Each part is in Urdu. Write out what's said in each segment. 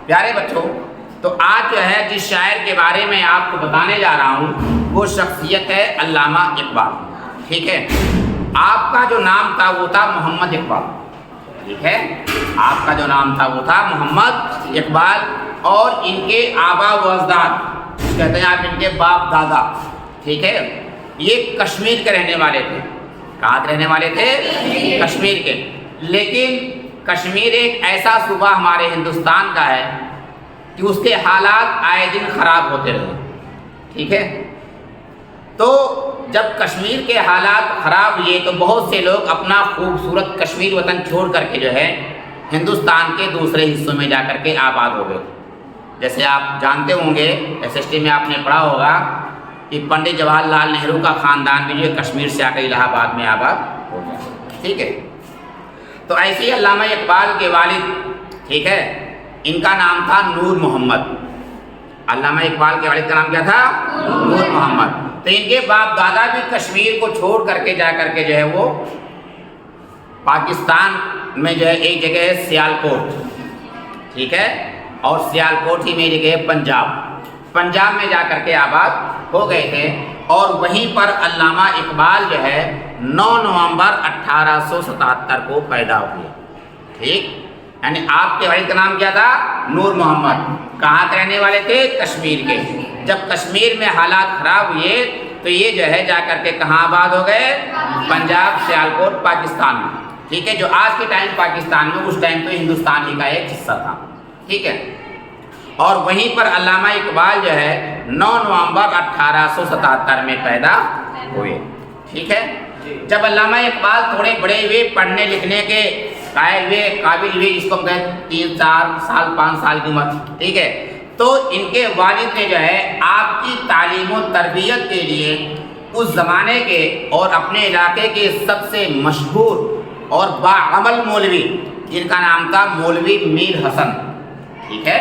پیارے بچوں، تو آج جو ہے جس شاعر کے بارے میں آپ کو بتانے جا رہا ہوں وہ شخصیت ہے علامہ اقبال، ٹھیک ہے۔ آپ کا جو نام تھا وہ تھا محمد اقبال، ٹھیک ہے، آپ کا جو نام تھا وہ تھا محمد اقبال، اور ان کے آبا و اجداد کہتے ہیں آپ ان کے باپ دادا، ٹھیک ہے، یہ کشمیر کے رہنے والے تھے۔ کہاں کے رہنے والے تھے؟ کشمیر کے۔ لیکن کشمیر ایک ایسا صوبہ ہمارے ہندوستان کا ہے کہ اس کے حالات آئے دن خراب ہوتے رہے، ٹھیک ہے۔ تو جب کشمیر کے حالات خراب ہوئے تو بہت سے لوگ اپنا خوبصورت کشمیر وطن چھوڑ کر کے جو ہے ہندوستان کے دوسرے حصوں میں جا کر کے آباد ہو گئے۔ جیسے آپ جانتے ہوں گے، ایس ایس ٹی میں آپ نے پڑھا ہوگا کہ پنڈت جواہر لال نہرو کا خاندان بھی جو ہے کشمیر سے آ کر الہ آباد میں آباد ہو گیا، ٹھیک ہے۔ تو ایسے ہی علامہ اقبال کے والد، ٹھیک ہے، ان کا نام تھا نور محمد۔ علامہ اقبال کے والد کا نام کیا تھا؟ نور محمد۔ تو ان کے باپ دادا بھی کشمیر کو چھوڑ کر کے جا کر کے جو ہے وہ پاکستان میں جو ہے ایک جگہ ہے سیالکوٹ، ٹھیک ہے، اور سیالکوٹ ہی میں جگہ ہے پنجاب میں جا کر کے آباد ہو گئے تھے، اور وہیں پر علامہ اقبال جو ہے 9 نومبر 1877 کو پیدا ہوئے، ٹھیک، یعنی آپ کے والد کا نام کیا تھا؟ نور محمد۔ کہاں کے رہنے والے تھے؟ کشمیر کے۔ جب کشمیر میں حالات خراب ہوئے تو یہ جو ہے جا کر کے کہاں آباد ہو گئے؟ پنجاب، سیالکوٹ، پاکستان میں، ٹھیک ہے، جو آج کے ٹائم پاکستان میں، اس ٹائم تو ہندوستان ہی کا ایک حصہ تھا، ٹھیک ہے۔ اور وہیں پر علامہ اقبال جو ہے 9 نومبر 1877 میں پیدا ہوئے، ٹھیک ہے۔ جب علامہ اقبال تھوڑے بڑے ہوئے، پڑھنے لکھنے کے قابل ہوئے، جس کو ہم کہتے ہیں 3 4 سال 5 سال کی عمر، ٹھیک ہے، تو ان کے والد نے جو ہے آپ کی تعلیم و تربیت کے لیے اس زمانے کے اور اپنے علاقے کے سب سے مشہور اور باعمل مولوی، جن کا نام تھا مولوی میر حسن، ٹھیک ہے،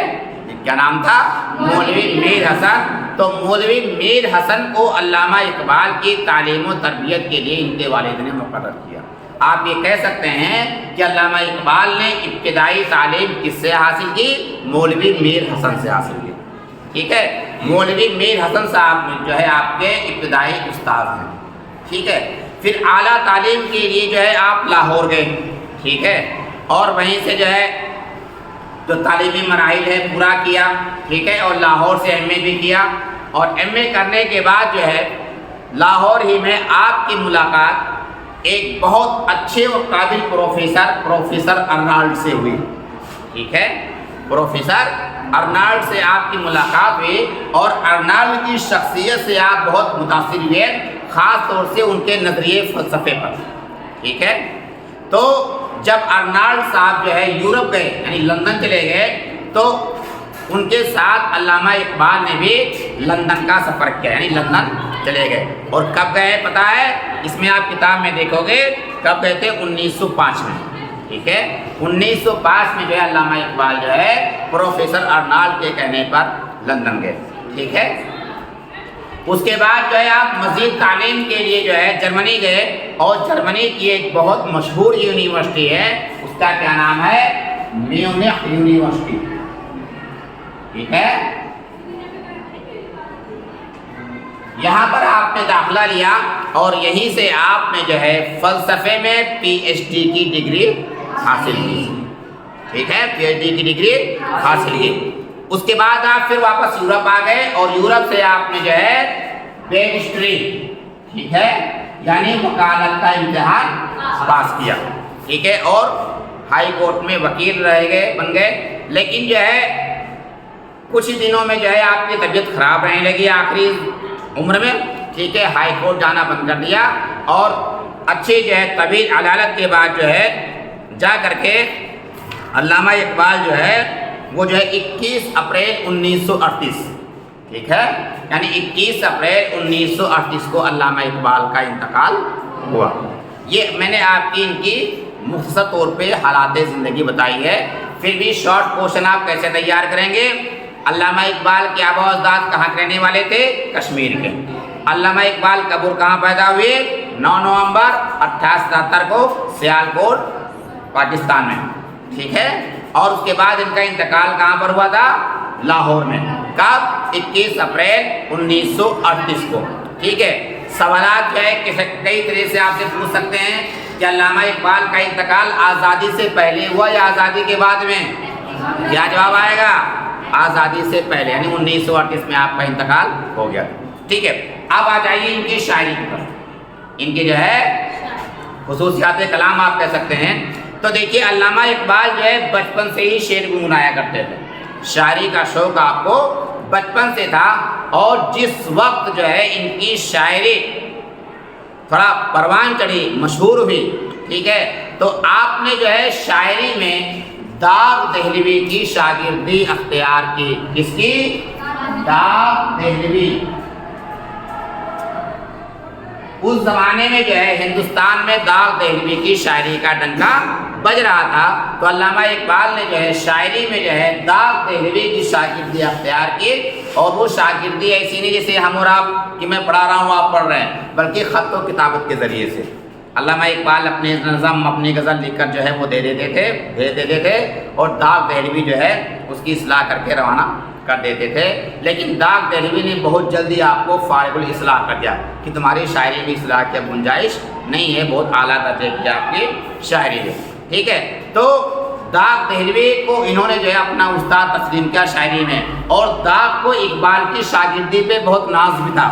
کیا نام تھا؟ مولوی میر حسن۔ تو مولوی میر حسن کو علامہ اقبال کی تعلیم و تربیت کے لیے ان کے والد نے مقرر کیا۔ آپ یہ کہہ سکتے ہیں کہ علامہ اقبال نے ابتدائی تعلیم کس سے حاصل کی؟ مولوی میر حسن سے حاصل کی، ٹھیک ہے۔ مولوی میر حسن صاحب جو ہے آپ کے ابتدائی استاد ہیں، ٹھیک ہے۔ پھر اعلیٰ تعلیم کے لیے جو ہے آپ لاہور گئے، ٹھیک ہے، اور وہیں سے جو ہے جو تعلیمی مراحل ہے پورا کیا، ٹھیک ہے، اور لاہور سے ایم اے بھی کیا، اور ایم اے کرنے کے بعد جو ہے لاہور ہی میں آپ کی ملاقات ایک بہت اچھے اور قابل پروفیسر ارنالڈ سے ہوئی، ٹھیک ہے، پروفیسر ارنالڈ سے آپ کی ملاقات ہوئی، اور ارنالڈ کی شخصیت سے آپ بہت متاثر ہوئے، خاص طور سے ان کے نظریے فلسفے پر، ٹھیک ہے۔ تو جب ارنالڈ صاحب جو ہے یورپ گئے، یعنی لندن چلے گئے، تو ان کے ساتھ علامہ اقبال نے بھی لندن کا سفر کیا، یعنی لندن چلے گئے۔ اور کب گئے پتہ ہے؟ اس میں آپ کتاب میں دیکھو گے کب گئے تھے؟ 1905 میں، ٹھیک ہے، 1905 میں جو ہے علامہ اقبال جو ہے پروفیسر ارنالڈ کے کہنے پر لندن گئے، ٹھیک ہے۔ اس کے بعد جو ہے آپ مزید تعلیم کے لیے جو ہے جرمنی گئے، اور جرمنی کی ایک بہت مشہور یونیورسٹی ہے، اس کا کیا نام ہے؟ میونخ یونیورسٹی، ٹھیک ہے۔ یہاں پر آپ نے داخلہ لیا، اور یہیں سے آپ نے جو ہے فلسفے میں پی ایچ ڈی کی ڈگری حاصل کی، ٹھیک ہے، پی ایچ ڈی کی ڈگری حاصل کی۔ اس کے بعد آپ پھر واپس یورپ آ گئے، اور یورپ سے آپ نے جو ہے بیرسٹری، ٹھیک ہے، یعنی وکالت کا امتحان پاس کیا، ٹھیک ہے، اور ہائی کورٹ میں وکیل بن گئے۔ لیکن جو ہے کچھ ہی دنوں میں جو ہے آپ کی طبیعت خراب رہنے لگی آخری عمر میں، ٹھیک ہے، ہائی کورٹ جانا بند کر دیا، اور اچھی جو ہے طویل عدالت کے بعد جو ہے جا کر کے علامہ اقبال جو ہے وہ جو ہے 21 اپریل 1938، ٹھیک ہے، یعنی 21 اپریل 1938 کو علامہ اقبال کا انتقال ہوا۔ یہ میں نے آپ کی ان کی مختصر طور پہ حالات زندگی بتائی ہے۔ پھر بھی شارٹ کوشچن آپ کیسے تیار کریں گے؟ علامہ اقبال کے آباء و اجداد کہاں کے رہنے والے تھے؟ کشمیر کے۔ علامہ اقبال کب اور کہاں پیدا ہوئے؟ 9 نومبر 1877 کو سیالکوٹ، پاکستان میں، ٹھیک ہے۔ اور اس کے بعد ان کا انتقال کہاں پر ہوا تھا؟ لاہور میں. کب؟ 21 اپریل 1938 کو. ٹھیک ہے. سوالات جو ہے کئی طرح سے آپ سے پوچھ سکتے ہیں کہ علامہ اقبال کا انتقال آزادی سے پہلے ہوا یا آزادی کے بعد میں؟ کیا جواب آئے گا؟ آزادی سے پہلے، یعنی 1938 میں آپ کا انتقال ہو گیا. ٹھیک ہے. اب آ جائیے ان کی شاعری کی طرف. ان کی جو ہے خصوصیات کلام آپ کہہ سکتے ہیں. تو دیکھیے علامہ اقبال جو ہے بچپن سے ہی شعر گنگنایا کرتے تھے. شاعری کا شوق آپ کو بچپن سے تھا. اور جس وقت جو ہے ان کی شاعری تھوڑا پروان چڑھی، مشہور ہوئی، ٹھیک ہے، تو آپ نے جو ہے شاعری میں داغ دہلوی کی شاگردی اختیار کی. کس کی؟ داغ دہلوی. اس زمانے میں جو ہے ہندوستان میں داغ دہلوی کی شاعری کا ڈنکا بج رہا تھا. تو علامہ اقبال نے جو ہے شاعری میں جو ہے داغ دہلوی کی شاگردی اختیار کی. اور وہ شاگردی ایسی نہیں جیسے ہم اور آپ کہ میں پڑھا رہا ہوں آپ پڑھ رہے ہیں، بلکہ خط و کتابت کے ذریعے سے. علامہ اقبال اپنے نظم، اپنی غزل لکھ کر جو ہے وہ دے دیتے تھے، بھیج دیتے تھے، اور داغ دہلوی جو ہے اس کی اصلاح کر کے روانہ کر دیتے تھے. لیکن داغ دہلوی نے بہت جلدی آپ کو فارغ الاصلاح کر دیا کہ تمہاری شاعری میں اصلاح کی گنجائش نہیں ہے، بہت اعلیٰ درجے کی آپ کی شاعری ہے. ٹھیک ہے. تو داغ دہلوی کو انہوں نے جو ہے اپنا استاد تسلیم کیا شاعری میں. اور داغ کو اقبال کی شاگردی پہ بہت ناز بھی تھا.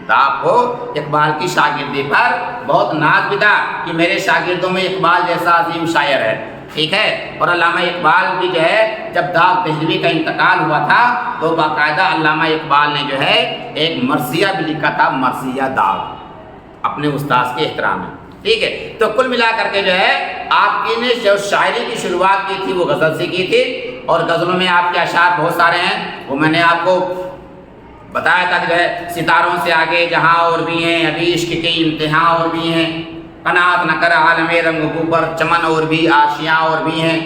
داغ کو اقبال کی شاگردی پر بہت ناز بھی تھا کہ میرے شاگردوں میں اقبال جیسا عظیم شاعر ہے. ٹھیک ہے. اور علامہ اقبال بھی جو ہے جب داغ دہلوی کا انتقال ہوا تھا تو باقاعدہ علامہ اقبال نے جو ہے ایک مرثیہ بھی لکھا تھا، مرثیہ داغ، اپنے استاد کے احترام میں. ٹھیک ہے. تو کل ملا کر کے جو ہے آپ کی نے جو شاعری کی شروعات کی تھی وہ غزل سے کی تھی. اور غزلوں میں آپ کے اشعار بہت سارے ہیں، وہ میں نے آپ کو بتایا تھا کہ جو ہے ستاروں سے آگے جہاں اور بھی ہیں، ابھی عشق کے امتحان اور بھی ہیں، قناعت نہ کر عالم رنگ پر چمن اور بھی آشیاں اور بھی ہیں،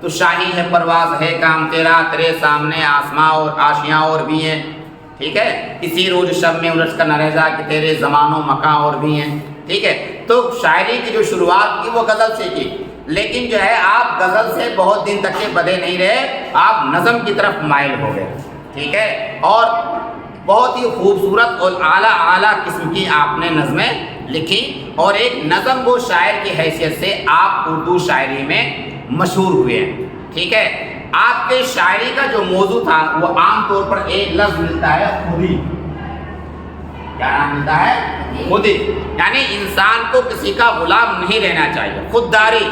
تو شاہی ہے پرواز ہے کام تیرا، تیرے سامنے آسماں اور آشیاں اور بھی ہیں. ٹھیک ہے. اسی روز شب میں الجھ کر نہ رہ جا کہ تیرے زمان و مکان اور بھی ہیں. ٹھیک ہے. تو شاعری کی جو شروعات کی وہ غزل سے کی. لیکن جو ہے آپ غزل سے بہت دن تک کے بدے نہیں رہے، آپ نظم کی طرف مائل ہو گئے. ٹھیک ہے. اور بہت ہی خوبصورت اور اعلیٰ قسم کی آپ نے نظمیں لکھی. اور ایک نظم و شاعر کی حیثیت سے آپ اردو شاعری میں مشہور ہوئے ہیں. ٹھیک ہے. آپ کے شاعری کا جو موضوع تھا وہ عام طور پر ایک لفظ ملتا ہے خودی. کیا نام ملتا ہے؟ خودی. یعنی انسان کو کسی کا غلام نہیں رہنا چاہیے. خودداری،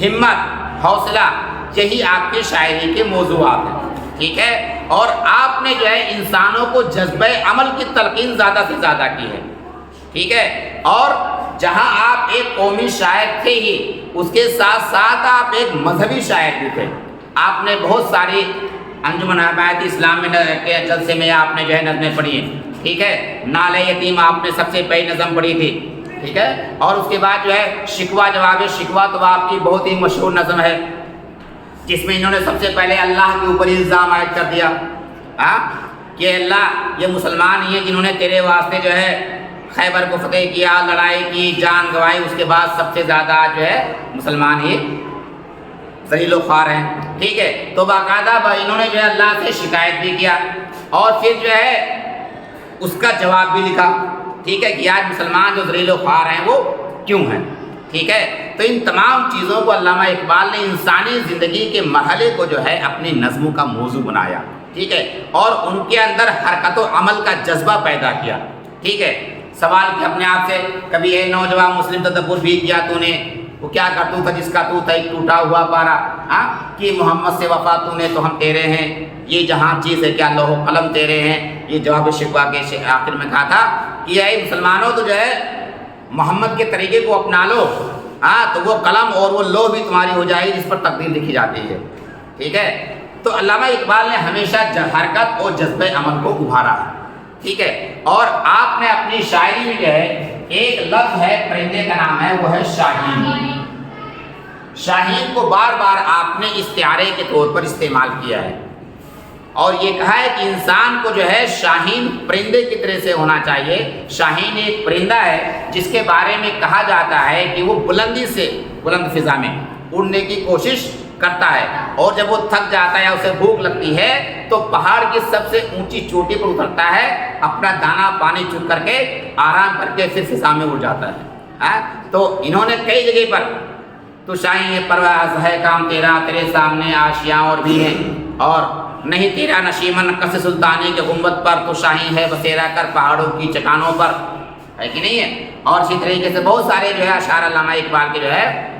ہمت، حوصلہ، یہی آپ کی شاعری کے موضوعات ہیں. ٹھیک ہے. اور آپ نے جو ہے انسانوں کو جذبہ عمل کی تلقین زیادہ سے زیادہ کی ہے. ٹھیک ہے. اور جہاں آپ ایک قومی شاعر تھے ہی، اس کے ساتھ ساتھ آپ ایک مذہبی شاعر بھی تھے. آپ نے بہت ساری انجمن حمایت اسلام میں کے جلسے میں آپ نے جو ہے نظمیں پڑھی ہیں. ٹھیک ہے. نالے یتیم آپ نے سب سے پہلی نظم پڑھی تھی. ٹھیک ہے. اور اس کے بعد جو ہے شکوہ جواب شکوہ تو آپ کی بہت ہی مشہور نظم ہے، جس میں انہوں نے سب سے پہلے اللہ کے اوپر الزام عائد کر دیا کہ اللہ یہ مسلمان ہی ہیں جنہوں نے تیرے واسطے جو ہے خیبر کو فتح کیا، لڑائی کی، جان گنوائی، اس کے بعد سب سے زیادہ جو ہے مسلمان ہی ذلیل و خوار ہیں. ٹھیک ہے. تو باقاعدہ انہوں نے جو ہے اللہ سے شکایت بھی کیا اور پھر جو ہے اس کا جواب بھی لکھا. ٹھیک ہے. کہ آج مسلمان جو ذلیل و خوار ہیں وہ کیوں ہیں. ٹھیک ہے. تو ان تمام چیزوں کو علامہ اقبال نے انسانی زندگی کے مرحلے کو جو ہے اپنی نظموں کا موضوع بنایا. ٹھیک ہے. اور ان کے اندر حرکت و عمل کا جذبہ پیدا کیا. ٹھیک ہے. سوال کہ اپنے آپ سے کبھی اے نوجوان مسلم تدبر بھی کیا تو نے، وہ کیا کرتو تھا جس کا تو تھا ایک ٹوٹا ہوا پارا، کہ محمد سے وفا تو نے تو ہم تیرے ہیں، یہ جہاں چیز ہے کیا لوح و قلم تیرے ہیں. یہ جواب شکوہ کے آخر میں کہا تھا کہ اے مسلمانوں تو جو ہے محمد کے طریقے کو اپنا لو، تو وہ قلم اور وہ لوح بھی تمہاری ہو جائے گی جس پر تقدیر لکھی جاتی ہے. ٹھیک ہے. تو علامہ اقبال نے ہمیشہ حرکت اور جذبہ عمل کو ابھارا ہے. ٹھیک ہے. اور آپ نے اپنی شاعری میں جو ہے ایک لفظ ہے پرندے کا نام ہے، وہ ہے شاہین. شاہین کو بار بار آپ نے استعارے کے طور پر استعمال کیا ہے اور یہ کہا ہے کہ انسان کو جو ہے شاہین پرندے کی طرح سے ہونا چاہیے. شاہین ایک پرندہ ہے جس کے بارے میں کہا جاتا ہے کہ وہ بلندی سے بلند فضا میں اڑنے کی کوشش کرتا ہے، اور جب وہ تھک جاتا ہے یا اسے بھوک لگتی ہے تو پہاڑ کی سب سے اونچی چوٹی پر اترتا ہے، اپنا دانا پانی چک کر کے آرام کر کے پھر فضا میں اڑ جاتا ہے۔ تو انہوں نے کئی جگہ پر تو شاہی پرواز ہے کام تیرا، تیرے سامنے آشیاں اور بھی ہیں، اور نہیں تیرا نشیمن کس سلطانی کے گنبد پر، تو شاہی ہے بسیرا کر پہاڑوں کی چٹانوں پر، ہے کہ نہیں ہے؟ اور اسی طریقے سے بہت سارے جو ہے اشعار علامہ اقبال کے جو ہے،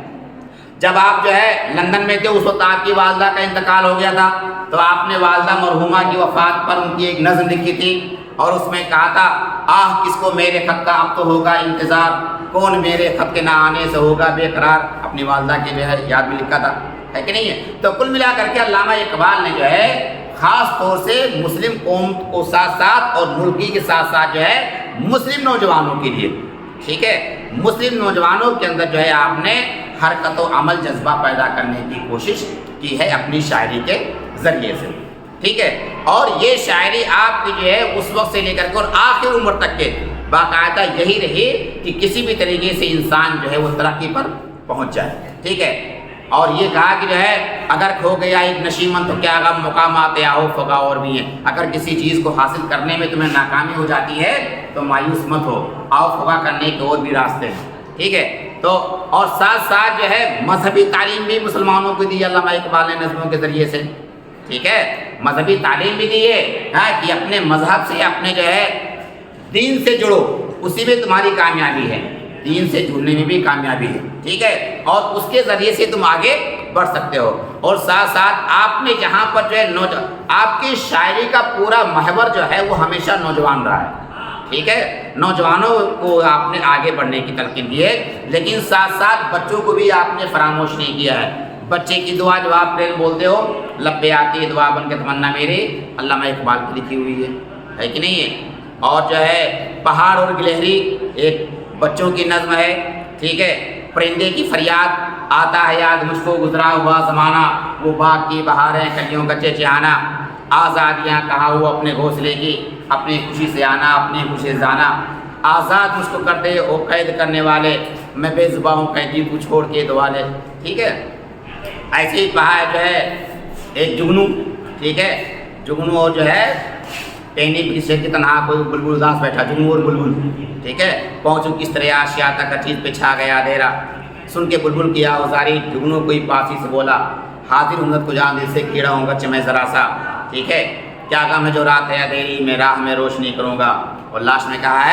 جب آپ جو ہے لندن میں تھے اس وقت آپ کی والدہ کا انتقال ہو گیا تھا، تو آپ نے والدہ مرحومہ کی وفات پر ان کی ایک نظم لکھی تھی، اور اس میں کہا تھا آہ کس کو میرے خط کا اب تو ہوگا انتظار، کون میرے خط کے نہ آنے سے ہوگا بے قرار، اپنی والدہ کی جو ہے یاد بھی لکھا تھا، ہے کہ نہیں ہے؟ تو کل ملا کر کے علامہ اقبال نے جو ہے خاص طور سے مسلم قوم کو ساتھ ساتھ اور ملکی کے ساتھ ساتھ جو ہے مسلم نوجوانوں کے لیے، ٹھیک ہے، مسلم نوجوانوں کے اندر جو ہے آپ نے حرکت و عمل جذبہ پیدا کرنے کی کوشش کی ہے اپنی شاعری کے ذریعے سے، ٹھیک ہے۔ اور یہ شاعری آپ کی جو ہے اس وقت سے لے کر کے اور آخر عمر تک کے باقاعدہ یہی رہی کہ کسی بھی طریقے سے انسان جو ہے وہ ترقی پر پہنچ جائے، ٹھیک ہے۔ اور یہ کہا کہ جو ہے اگر کھو گیا ایک نشیمن تو کیا غم، مقامات آؤ فغا اور بھی ہیں، اگر کسی چیز کو حاصل کرنے میں تمہیں ناکامی ہو جاتی ہے تو مایوس مت ہو، آؤ فغا کرنے کے اور بھی راستے ہیں، ٹھیک ہے۔ تو اور ساتھ ساتھ جو ہے مذہبی تعلیم بھی مسلمانوں کو دی علامہ اقبال نے نظموں کے ذریعے سے، ٹھیک ہے، مذہبی تعلیم بھی دی ہے کہ اپنے مذہب سے اپنے جو ہے دین سے جڑو، اسی میں تمہاری کامیابی ہے، دین سے جڑنے میں بھی کامیابی ہے، ٹھیک ہے، اور اس کے ذریعے سے تم آگے بڑھ سکتے ہو۔ اور ساتھ ساتھ آپ نے جہاں پر جو ہے آپ کی شاعری کا پورا محور جو ہے وہ ہمیشہ نوجوان رہا ہے، ٹھیک ہے، نوجوانوں کو آپ نے آگے بڑھنے کی تلقین دی ہے، لیکن ساتھ ساتھ بچوں کو بھی آپ نے فراموش نہیں کیا ہے۔ بچے کی دعا جو آپ پھر بولتے ہو لبے آتی ہے دعا بن کے تمنا میری، علامہ اقبال کی لکھی ہوئی ہے کہ نہیں ہے؟ اور جو ہے پہاڑ اور گلہری ایک بچوں کی نظم ہے، ٹھیک ہے، پرندے کی فریاد آتا ہے یاد مجھ کو گزرا ہوا زمانہ، وہ باغ کی بہاریں کلیوں کا چہچہانا، آزادیاں کہاں وہ اپنے گھونسلے کی، اپنی خوشی سے آنا اپنی خوشی سے جانا، آزاد مجھ کو کر دے وہ قید کرنے والے، میں بے زباں ہوں قیدی کو چھوڑ کے دعا لے، ٹھیک ہے۔ ایسے ہی کہا ہے جو ہے ایک جگنو، ٹھیک ہے، جگنو اور جو ہے پہنی پیچھے کی تنہا کوئی بلبل اداس بیٹھا، جگنو اور بلبل، ٹھیک ہے، پہنچوں کس طرح آشیا تک ہر چیز پہ چھا گیا اندھیرا، سن کے بلبل کی آوازاری جگنو کوئی پاسی سے بولا، حاضر امت کو جان دل سے کیڑا ہوں گا چمے ذرا سا، ٹھیک ہے، کیا غم ہے جو رات ہے اندھیری میں راہ میں روشنی کروں گا، اور لاسٹ میں کہا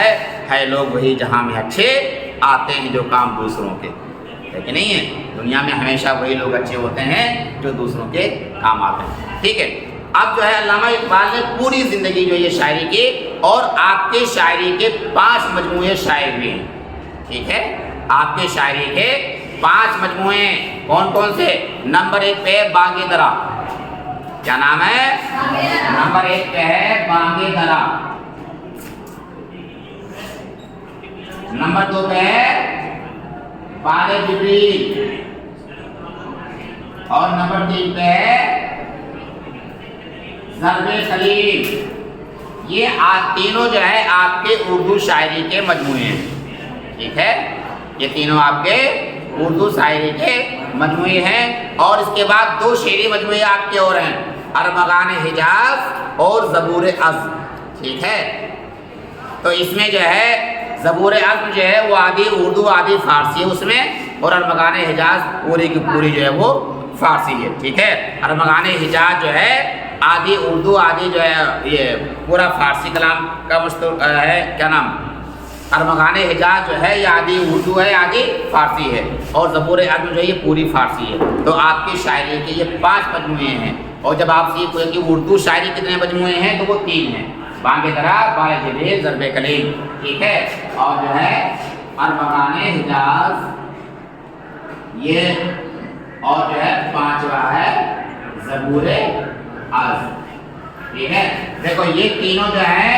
ہے لوگ وہی جہاں میں اچھے آتے ہیں جو کام دوسروں کے، ہے کہ نہیں ہے؟ دنیا میں ہمیشہ وہی لوگ اچھے ہوتے ہیں جو دوسروں کے کام آتے ہیں، ٹھیک ہے۔ اب جو ہے علامہ اقبال نے پوری زندگی جو یہ شاعری کی، اور آپ کے شاعری کے 5 مجموعے شاعر بھی ہیں، ٹھیک ہے، آپ کے شاعری کے 5 مجموعے کون کون سے؟ نمبر 1 پہ بانگ درا، کیا نام ہے؟ نمبر 1 پہ ہے بانگ درا، نمبر 2 پہ ہے بال جبریل، اور نمبر 3 پہ ہے ضرب خلیل۔ یہ تینوں جو ہے آپ کے اردو شاعری کے مجموعے ہیں، ٹھیک ہے، یہ تینوں آپ کے اردو شاعری کے مجموعے ہیں۔ اور اس کے بعد 2 شعری مجموعے آپ کے اور ہیں، ارمغان حجاز اور زبور عزم، ٹھیک ہے۔ تو اس میں جو ہے زبور عزم جو ہے وہ آدھی اردو آدھی فارسی ہے اس میں، اور ارمغان حجاز پوری کی پوری جو ہے وہ فارسی ہے، ٹھیک ہے۔ ارمغان حجاز جو ہے آدھی اردو آدھی جو ہے یہ پورا فارسی کلام کا مشترک ہے، کیا نام، ارمغان حجاز جو ہے یہ آدھی اردو ہے آدھی فارسی ہے، اور زبور عزم جو ہے یہ پوری فارسی ہے۔ تو آپ کی شاعری کے یہ 5 مجموعے ہیں، اور جب آپ سے یہ کوئی کہ اردو شاعری کتنے مجموعے ہیں تو وہ 3 ہیں، بانگ درا، بال جبریل، ضرب خلیل، ٹھیک ہے۔ اور جو ہے ارمغان حجاز یہ، اور جو ہے 5واں ہے زبور عزم، ٹھیک ہے۔ دیکھو یہ تینوں جو ہے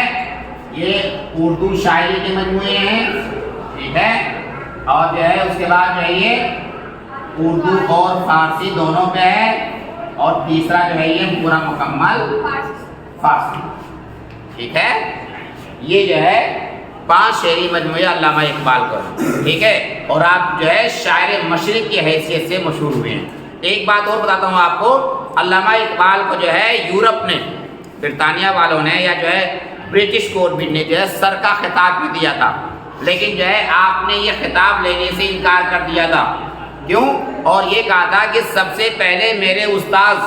یہ اردو شاعری کے مجموعے ہیں، ٹھیک ہے، اور جو ہے اس کے بعد جو ہے یہ اردو اور فارسی دونوں پہ ہے، اور تیسرا جو ہے یہ پورا مکمل فارسی، ٹھیک ہے۔ یہ جو ہے 5 شعری مجموعے علامہ اقبال کو، ٹھیک ہے، اور آپ جو ہے شاعر مشرق کی حیثیت سے مشہور ہوئے ہیں۔ ایک بات اور بتاتا ہوں آپ کو، علامہ اقبال کو جو ہے یورپ نے، برطانیہ والوں نے یا جو ہے برٹش گورنمنٹ نے جو ہے سر کا خطاب بھی دیا تھا، لیکن جو ہے آپ نے یہ خطاب لینے سے انکار کر دیا تھا۔ کیوں؟ اور یہ کہا تھا کہ سب سے پہلے میرے استاد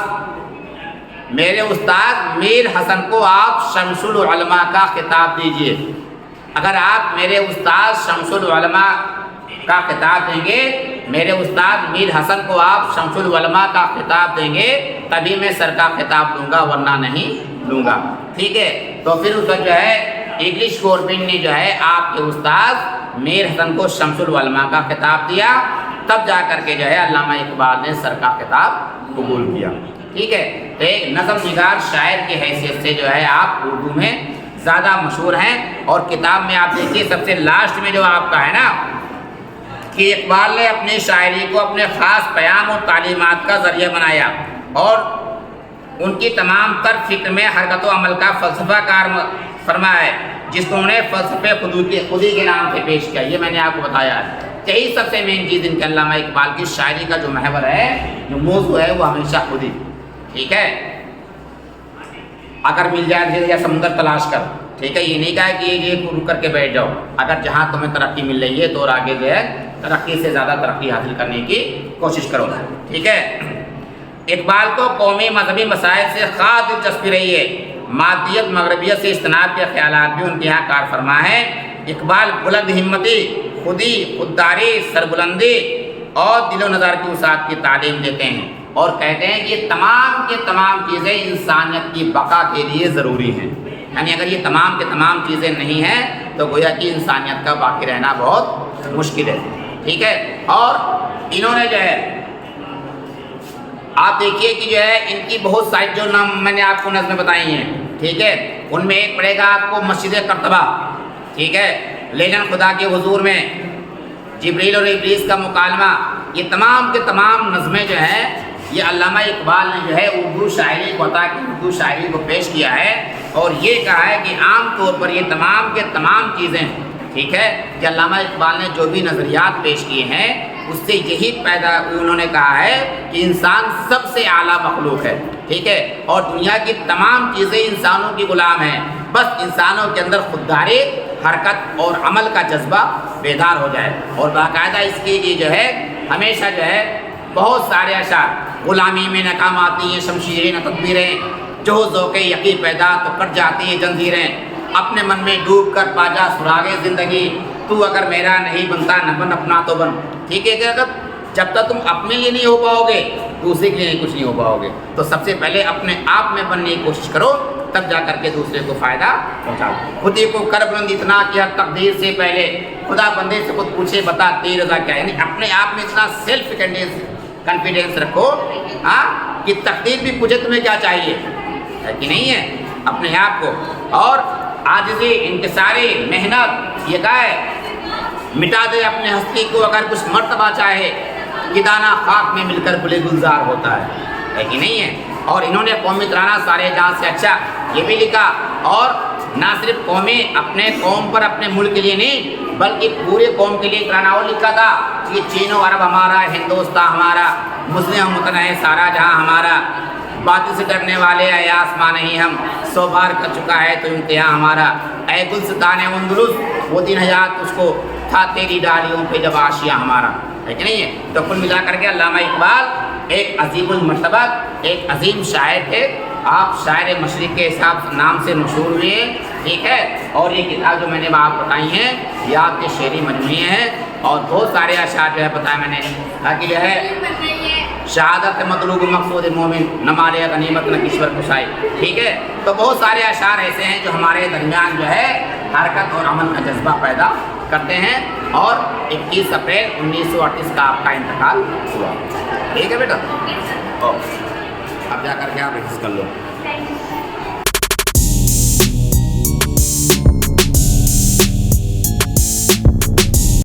میر حسن کو آپ شمس العلماء کا خطاب دیجئے۔ اگر آپ میرے استاد شمس العلماء کا خطاب دیں گے، میرے استاد میر حسن کو آپ شمس العلماء کا خطاب دیں گے، تبھی میں سر کا خطاب دوں گا، ورنہ نہیں دوں گا۔ ٹھیک ہے، تو پھر اس وقت جو ہے انگلش گورنمنٹ نے جو ہے آپ کے استاد میر حسن کو شمس العلماء کا خطاب دیا، تب جا کر کے جو ہے علامہ اقبال نے سر کا خطاب قبول کیا۔ ٹھیک ہے، تو ایک نظم نگار شاعر کی حیثیت سے جو ہے آپ اردو میں زیادہ مشہور ہیں، اور کتاب میں آپ دیکھیے سب سے لاسٹ میں جو آپ کا ہے نا کہ اقبال نے اپنی شاعری کو اپنے خاص پیام اور تعلیمات کا ذریعہ بنایا، اور ان کی تمام تر فکر میں حرکت و عمل کا فلسفہ کار فرمایا ہے، جس کو انہوں نے فلسفے خودی کے نام سے پیش کیا۔ یہ میں نے آپ کو بتایا ہے، یہی سب سے مین چیز ان کے علامہ اقبال کی شاعری کا جو محور ہے، جو موضوع ہے، وہ ہمیشہ خودی۔ ٹھیک ہے، اگر مل جائے یا سمندر تلاش کر، ٹھیک ہے، یہ نہیں کہا کہ یہ رک کر کے بیٹھ جاؤ، اگر جہاں تمہیں ترقی مل رہی ہے تو اور آگے جو ہے ترقی سے زیادہ ترقی حاصل کرنے کی کوشش کرو۔ ٹھیک ہے، اقبال کو قومی مذہبی مسائل سے خاص دلچسپی رہی ہے، مادیت مغربیت سے اجتناب کے خیالات بھی ان کے یہاں کار فرما ہیں۔ اقبال بلند ہمتی، خودی، خودداری، سربلندی اور دل و نظر کی وسعت کی تعلیم دیتے ہیں، اور کہتے ہیں کہ یہ تمام کے تمام چیزیں انسانیت کی بقا کے لیے ضروری ہیں، یعنی اگر یہ تمام کے تمام چیزیں نہیں ہیں تو گویا کہ انسانیت کا باقی رہنا بہت مشکل ہے۔ ٹھیک ہے، اور انہوں نے جو ہے آپ دیکھیے کہ جو ہے ان کی بہت ساری جو نام میں نے آپ کو نظمیں بتائی ہیں، ٹھیک ہے، ان میں ایک پڑے گا آپ کو مسجد قرطبہ، ٹھیک ہے، لیکن خدا کے حضور میں جبریل اور ابلیس کا مکالمہ، یہ تمام کے تمام نظمیں جو ہیں یہ علامہ اقبال نے جو ہے اردو شاعری کو عطا کی، اردو شاعری کو پیش کیا ہے، اور یہ کہا ہے کہ عام طور پر یہ تمام کے تمام چیزیں، ٹھیک ہے، کہ علامہ اقبال نے جو بھی نظریات پیش کیے ہیں اس سے یہی پیدا انہوں نے کہا ہے کہ انسان سب سے اعلیٰ مخلوق ہے، ٹھیک ہے، اور دنیا کی تمام چیزیں انسانوں کی غلام ہیں، بس انسانوں کے اندر خودداری، حرکت اور عمل کا جذبہ بیدار ہو جائے۔ اور باقاعدہ اس کے لیے جو ہے ہمیشہ جو ہے بہت سارے اشعار، غلامی میں ناکام آتی ہیں شمشیریں نہ تدبیریں، جو ذوق یقین پیدا تو کٹ جاتی ہیں جنزیریں، اپنے من میں ڈوب کر پا جا سراغے زندگی، تو اگر میرا نہیں بنتا نہ بن اپنا تو بن۔ ٹھیک ہے، کہ جب تک تم اپنے لیے نہیں ہو پاؤ گے دوسرے کے لیے کچھ نہیں ہو پاؤ گے، تو سب سے پہلے اپنے آپ میں بننے کی کوشش کرو، تب جا کر کے دوسرے کو فائدہ پہنچاؤ۔ خود ہی کو کر بلند اتنا کیا تقدیر سے پہلے، خدا بندے سے خود پوچھے بتا تیری رضا کیا ہے، یعنی اپنے آپ میں اتنا سیلف کانفیڈینس رکھو ہاں کہ تقدیر بھی پوچھے تمہیں کیا چاہیے، ہے کہ نہیں ہے، اپنے آپ کو، اور عاجزی، انکساری، محنت، یہ کہا ہے مٹا دے اپنے ہستی کو اگر کچھ مرتبہ چاہے، کہ دانہ خاک میں مل کر گلے گلزار ہوتا ہے کہ نہیں ہے۔ اور انہوں نے قومی ترانہ سارے جہاں سے اچھا یہ بھی لکھا، اور نہ صرف قومی اپنے قوم پر اپنے ملک کے لیے نہیں بلکہ پورے قوم کے لیے ترانہ اور لکھا تھا کہ چین و عرب ہمارا، ہندوستان ہمارا، مسلم متن ہے سارا جہاں ہمارا، باطل سے ڈرنے والے اے آسمان نہیں ہم، 100 بار کر چکا ہے تو امتحان ہمارا، اے گلستان اندلس وہ دن حیات اس کو تھا تیری ڈالیوں پہ جب آشیاں ہمارا، ہے کہ نہیں ہے۔ تو کل ملا کر کے علامہ اقبال ایک عظیم المرتبہ، ایک عظیم شاعر تھے، آپ شاعر مشرق کے حساب سے نام سے مشہور ہوئے ہیں، ٹھیک ہے، اور یہ کتاب جو میں نے آپ بتائی ہیں یہ آپ کے شعری مجموعے ہیں، اور بہت سارے اشعار جو ہے بتایا میں نے، تاکہ جو ہے شہادت مطلوب مقصود مومن، نہ مالے غنیمت نہ کشور کشائی، ٹھیک ہے۔ تو بہت سارے اشعار ایسے ہیں جو ہمارے درمیان جو ہے حرکت اور عمل کا جذبہ پیدا کرتے ہیں، اور 21 اپریل 1938 کا آپ کا انتقال ہوا، ٹھیک ہے بیٹا، اب جا کر کے آپ حفظ کر لو۔